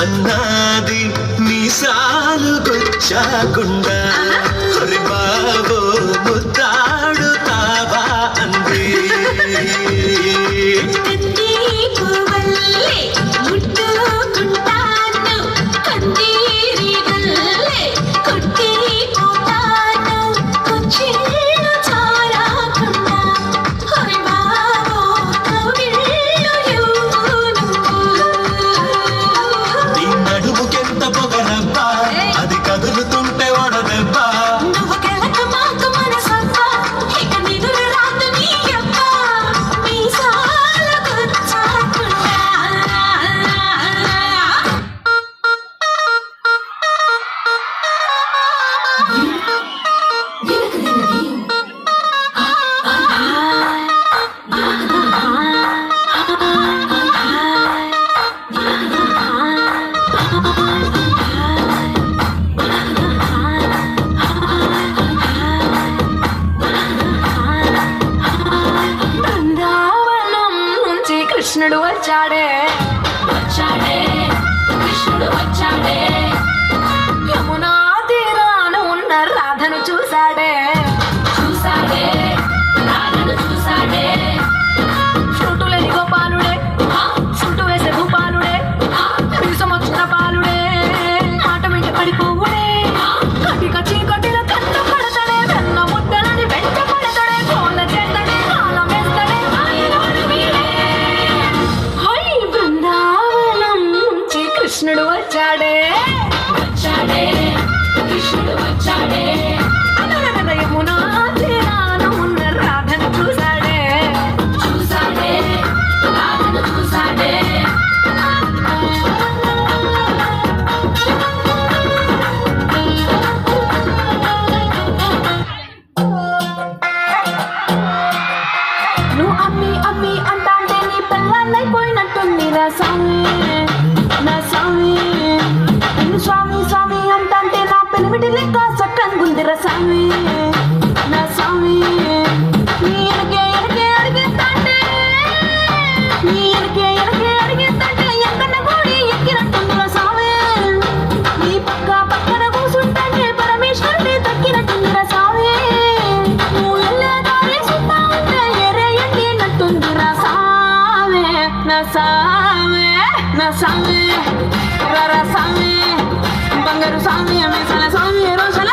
అన్నాది మీసాలు గుచ్చాకుండా హరి బాబో ముద్దాడుతావా అంది కృష్ణుడు వచ్చాడే వచ్చాడే కృష్ణుడు వచ్చాడే యమునా తీరాన ఉన్న రాధను చూశాడే చూశాడే రాధను చూశాడే చుట్టులేని గోపాలుడే చుట్టు వేసే భూపాలుడే విషమొచ్చిన పాలుడే మాట వెంట పడిపోవుడే కటిక చీకటిలో కన్న పడతాడే వెన్న ముద్దలని వెంట పడతాడే కోళ్ళ చేతడే కాలం వేస్తాడే ఆయనోడు వీడే బృందావనం నుంచి కృష్ణుడు వచ్చాడే వచ్చాడే కృష్ణుడు వచ్చాడే యమునా తీరాన ఉన్న రాధను చూశాడే చూశాడే రాధను చూశాడే నువ్వు అమ్మి అమ్మి అంటాంటే నీ పిల్లలైపోయినట్టుంది నా స్వామి నా స్వామి నిన్ను స్వామి స్వామి అంటాంటే నా పెనిమిటి లెక్క చక్కనుందిరా స్వామి నా స్వామి నీ ఎనకే ఎనకే అడిగిస్తాంటే నీ ఎనకే ఎనకే అడిగిస్తాంటే ఎక్కన కోడి ఎక్కినట్టుందిరా స్వామి నీ పక్క పక్కన కూర్చుంటే పరమేశ్వరుని దక్కినట్టుందిరా స్వామి నువ్వు వెళ్ళే దారి సుత్తా ఉంటే ఎరే ఎండినట్టుందిరా స్వామి నా స్వామి నా స్వామి రర స్వామి బంగారు స్వామి మీసాల స్వామి రోజుల